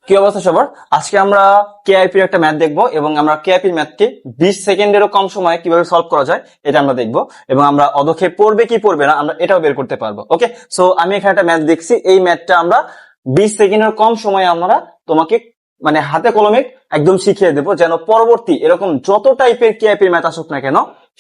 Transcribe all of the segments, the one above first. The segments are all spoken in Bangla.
কি অবস্থা সবার? আজকে আমরা কেআইপি এর একটা ম্যাথ দেখবো এবং আমরা কেআইপি ম্যাথকে 20 সেকেন্ডেরও কম সময়ে কিভাবে সলভ করা যায় এটা আমরা দেখবো এবং আমরা অদক্ষেপ পড়বে কি পড়বে না আমরা এটাও বের করতে পারবো। ওকে, সো আমি এখানে একটা ম্যাথ দেখছি, এই ম্যাথটা আমরা 20 সেকেন্ডের কম সময়ে আমরা তোমাকে মানে হাতে কলমে একদম শিখিয়ে দেবো, যেন পরবর্তী এরকম যত টাইপের কেআইপি ম্যাথ আসুক না কেন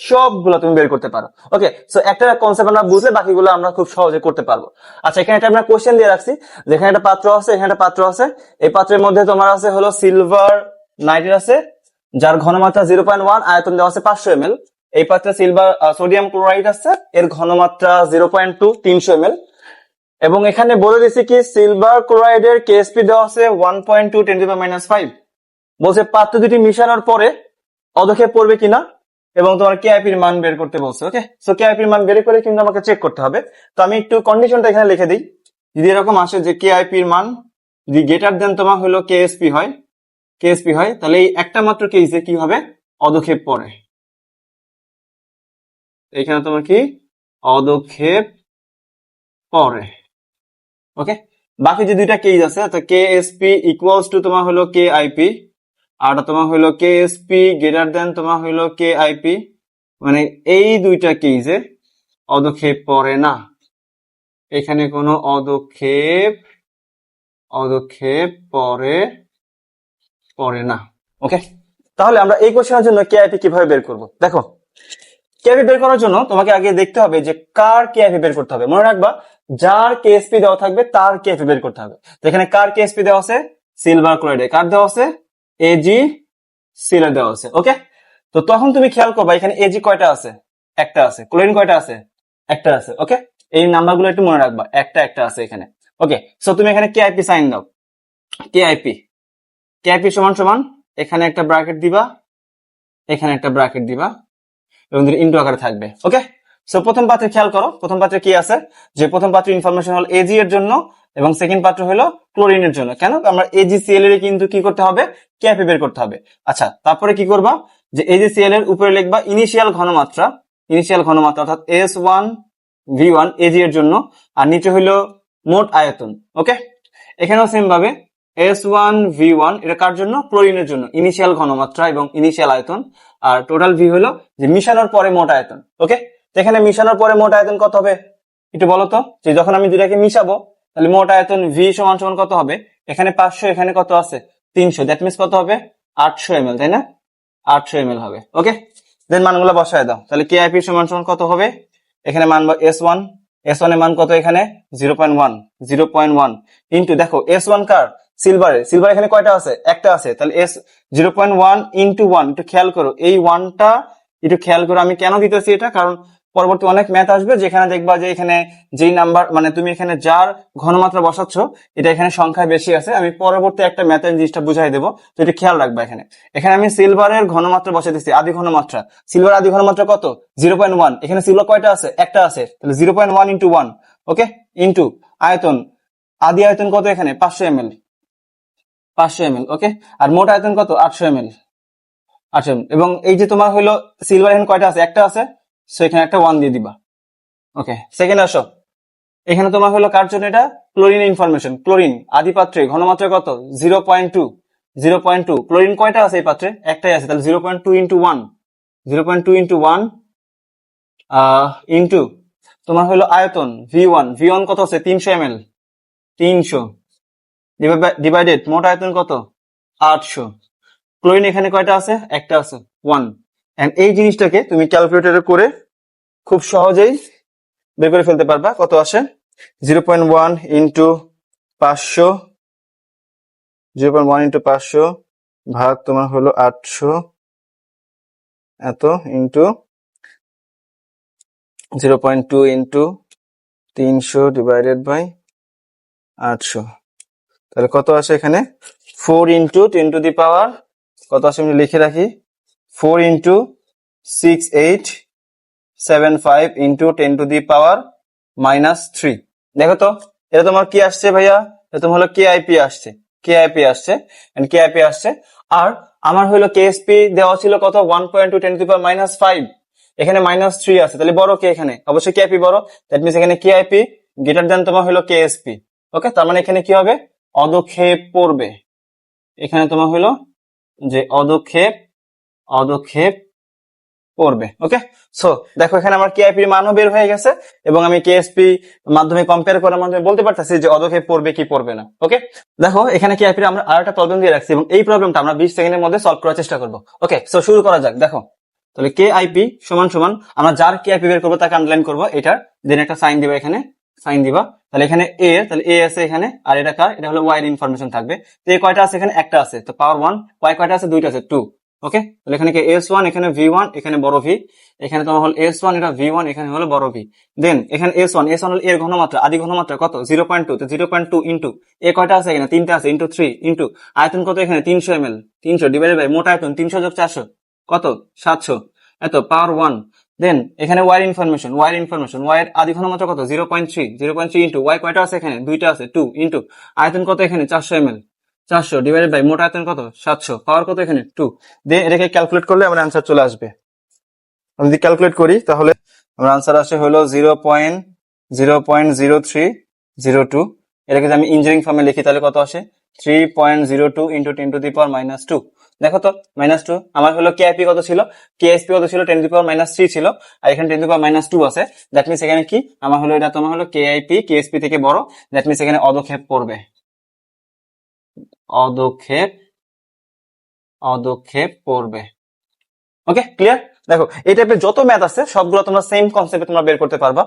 সবগুলো তুমি বের করতে পারো। ওকে, সো একটা কনসেপ্ট আমরা বুঝলে বাকিগুলো আমরা খুব সহজে করতে পারবো। আচ্ছা, এখানে একটা আমরা কোশ্চেন দিয়ে রাখছি, যেখানে একটা পাত্র আছে, এখানে একটা পাত্র আছে, এই পাত্রের মধ্যে তোমার আছে হলো সিলভার নাইট্রেট আছে, যার ঘনমাত্রা 0.1, আয়তন দেওয়া আছে 500 ml। এই পাত্রে সিলভার সোডিয়াম ক্লোরাইড আছে, এর ঘনমাত্রা 0.2, 300 ml। এবং এখানে বলে দিছি কি সিলভার ক্লোরাইডের কেএসপি দেওয়া আছে 1.2 10⁻⁵। বলছে পাত্র দুটি মিশানোর পরে অদক্ষেপ পড়বে কিনা এবং তোমার কেআইপির মান বের করতে বলছে। ওকে, সো কেআইপির মান বের করে কিন্তু আমাকে চেক করতে হবে। তো আমি একটু কন্ডিশনটা এখানে লিখে দিই। যদি এরকম আসে যে কেআইপির মান যদি গ্রেটার দেন তোমার হলো কেএসপি হয়, তাহলে এই একটা মাত্র কেসে কি হবে, অদক্ষেপ পড়ে। এখানে তোমার কি অদক্ষেপ পড়ে। ওকে, বাকি যে দুইটা কেস আছে, তো কেএসপি ইকুয়ালস টু তোমার হলো কেআইপি, আর তোমার হলো কেএসপি গ্রেটার দেন তোমার হলো কেআইপি, মানে এই দুইটা কেসে অদক্ষেপ পড়ে না, এখানে কোনো অদক্ষেপ পড়ে না। ওকে, তাহলে আমরা এই কোশ্চেনের জন্য কেআইপি কিভাবে বের করব? দেখো, কেআইপি বের করার জন্য তোমাকে আগে দেখতে হবে যে কার কেআইপি বের করতে হবে। মনে রাখবা, যার কেএসপি দেওয়া থাকবে তার কেআইপি বের করতে হবে। তো এখানে কার কেএসপি দেওয়া আছে, সিলভার ক্লোরাইডে কার দেওয়া আছে, এজি সিলের দেওয়া আছে। ওকে, তো তখন তুমি খেয়াল করবা এখানে এজি কয়টা আছে, একটা আছে। ক্লোরিন কয়টা আছে, একটা আছে। ওকে, এই নাম্বারগুলো একটু মনে রাখবা, একটা আছে এখানে। ওকে, সো তুমি এখানে কেআইপি সাইন দাও। কেআইপি সমান সমান এখানে একটা ব্র্যাকেট দিবা, এখানে একটা ব্র্যাকেট দিবা এবং ইনটু আকারে থাকবে। ওকে, সো প্রথম পাত্রে খেয়াল করো, প্রথম পাত্রে কি আছে, যে প্রথম পাত্রের ইনফরমেশন হল এজি এর জন্য এবং সেকেন্ড পাত্র হলো ক্লোরিনের জন্য। কেন, আমরা এজিসিএল এর কিন্তু কি করতে হবে, কেআইপি বের করতে হবে। আচ্ছা, তারপরে কি করবা, যে এজিসিএল এর উপরে লিখবা ইনিশিয়াল ঘনমাত্রা অর্থাৎ S1V1 এজি এর জন্য, আর নিচে হইলো মোট আয়তন। ওকে, এখানেও সেম ভাবে S1V1 এটা কার জন্য, ক্লোরিনের জন্য, ইনিশিয়াল ঘনমাত্রা এবং ইনিশিয়াল আয়তন, আর টোটাল ভি হলো যে মিশানোর পরে মোট আয়তন। ওকে, এখানে মিশানোর পরে মোট আয়তন কত হবে একটু বলো তো, যে যখন আমি দুটাকে মিশাবো তাহলে মোট আয়তন ভি সমান সমান কত হবে, এখানে 500, এখানে কত আছে 300, দ্যাট মিনস কত হবে 800 ml, তাই না, 800 ml হবে। ওকে, দেন মানগুলো বসায় দাও, তাহলে কেআইপি সমান সমান কত হবে, এখানে মান S1 এর মান কত, এখানে 0.1 ইন্টু, দেখো S1 কার, সিলভার এখানে কয়টা আছে, একটা আছে, তাহলে S 0.1 ইন্টু 1, একটু খেয়াল করো এই 1টা, একটু খেয়াল করো আমি কেন দিতেছি এটা, কারণ পরবর্তী অনেক ম্যাথ আসবে যেখানে দেখবা যে এখানে যেই নাম্বার মানে তুমি এখানে যার ঘনমাত্রা বসাচ্ছ এটা এখানে সংখ্যায় বেশি আছে। আমি পরবর্তী একটা ম্যাথের জিনিসটা বুঝাই দেবো, তো এটা খেয়াল রাখবা। এখানে আমি সিলভারের ঘনমাত্রা বসাই দিচ্ছি, আদি ঘনমাত্রা, সিলভার আদি ঘনমাত্রা কত 0.1, এখানে সিলভার কয়টা আছে, একটা আছে, তাহলে 0.1 ইন্টু 1। ওকে, ইন্টু আয়তন, আদি আয়তন কত, এখানে 500 ml। ওকে, আর মোট আয়তন কত 800 ml। এবং এই যে তোমার হলো সিলভার এখানে কয়টা আছে, একটা আছে, সো এখানে একটা 1 দিয়ে দিবা। ওকে, সেকেন্ড আসো, এখানে তোমার হলো কার জন্য, এটা ক্লোরিন ইনফরমেশন। ক্লোরিন আদি পাত্রে ঘনমাত্রা কত 0.2। ক্লোরিন কয়টা আছে এই পাত্রে, একটাই আছে, তাহলে 0.2 ইন্টু 1 ইন্টু তোমার হলো আয়তন V1 কত আছে 300 ml, 300 ডিভাইডেড মোট আয়তন কত 800। ক্লোরিন এখানে কয়টা আছে, একটা আছে, 1। এন্ড এই জিনিসটাকে তুমি ক্যালকুলেটরে করে খুব সহজেই বের করে ফেলতে পারবা, কত আসে 0.1 ইন্টু 500, 0.1 ইন্টু 500 ভাগ তোমার হলো 800 এত ইন্টু 0.2 ইন্টু 300 ডিভাইডেড বাই 800, তাহলে কত আসে এখানে 4 ইন্টু 10 টু দি পাওয়ার কত আসে, আমি লিখে রাখি 4 ইন্টু 6875 ইন্টু 10 টু দি পাওয়ার -3। দেখো তো এটা তোমার কি আসছে ভাইয়া, এটা তোমার হলো কেআইপি আসছে। আর আমার হলো কেএসপি দেওয়া ছিল কত 1.2 10 টু দি পাওয়ার -5, এখানে -3 আছে, তাহলে বড় কে, এখানে অবশ্যই কেআইপি বড়, দ্যাট মিনস এখানে কেআইপি গ্রেটার দেন তোমার হলো কেএসপি। ওকে, তার মানে এখানে কি হবে, অদক্ষেপ পড়বে। এখানে তোমার হলো যে অদক্ষেপ অদক্ষেপ পড়বে। ওকে, সো দেখো এখানে আমার কেআইপি মানও বের হয়ে গেছে এবং আমি কেএসপি মাধ্যমে কম্পেয়ার করার মাধ্যমে বলতে পারতেছি যে অদক্ষেপ পড়বে কি পড়বে না। ওকে, দেখো এখানে কেআইপি আমরা আরেকটা প্রবলেম দিয়ে রাখছি এবং এই প্রবলেমটা আমরা 20 সেকেন্ডের মধ্যে সলভ করার চেষ্টা করব। ওকে, সো শুরু করা যাক। দেখো তাহলে কেআইপি সমান সমান আমরা যার কেআইপি বের করবো তাকে আন্ডারলাইন করবো, এটার দেন একটা সাইন দিবা, এখানে সাইন দিবা। তাহলে এখানে এ, তাহলে এ আছে এখানে, আর এটা কার, এটা হলো ওয়াই এর ইনফরমেশন থাকবে। তো এ কয়টা আছে এখানে, একটা আছে, তো পাওয়ার 1। ওয়াই কয়টা আছে, দুইটা আছে, 2। ওকে, তাহলে এখানে কি S1, এখানে V1, এখানে বড় ভি, এখানে তোমার হল S1, এটা V1, এখানে হলো বড় ভি। দেন এখানে S1 হলো এর ঘনমাত্রা, আদি ঘনমাত্রা কত, 0.2, তো 0.2 ইন্টু এ কয়টা আছে এখানে, তিনটা আছে, ইন্টু 3 ইন্টু আয়তন কত এখানে 300 ml, 300 ডিভাইডেড বাই মোট আয়তন 300 যোগ 400 কত 700, এত পাওয়ার 1। দেন এখানে ওয়াই ইনফরমেশন, ওয়াই এর আদি ঘনমাত্রা কত, 0.3 ইন্টু ওয়াই কয়টা আছে এখানে, দুইটা আছে, 2 ইন্টু আয়তন কত এখানে 400 ml, 400 ডিভাইডেড বাই মোট আয়তন কত 700, পাওয়ার কত এখানে 2। দেন এটাকে ক্যালকুলেট করলে আমার অ্যান্সার চলে আসবে। আমি যদি ক্যালকুলেট করি তাহলে আমার আনসার আসে হলো 0.0302। এটাকে যদি আমি ইঞ্জিনিয়ারিং ফর্মে লিখি তাহলে কত আসে, 3.02 ইন্টু 10⁻²। দেখো তো -2 আমার হলো কেআইপি কত ছিল, কেএসপি কত ছিল, 10⁻³ ছিল, আর এখানে 10⁻² আছে। দ্যাট মিনস এখানে কি আমার হলো, এটা তোমার হলো কেআইপি কেএসপি থেকে বড়। দ্যাট মিনস এখানে অদক্ষেপ পড়বে, অদক্ষেপ অদক্ষেপ পড়বে। ওকে, ক্লিয়ার। দেখো এই টাইপের যত ম্যাথ আছে সবগুলো তোমরা সেম কনসেপ্টে তোমরা বের করতে পারবা।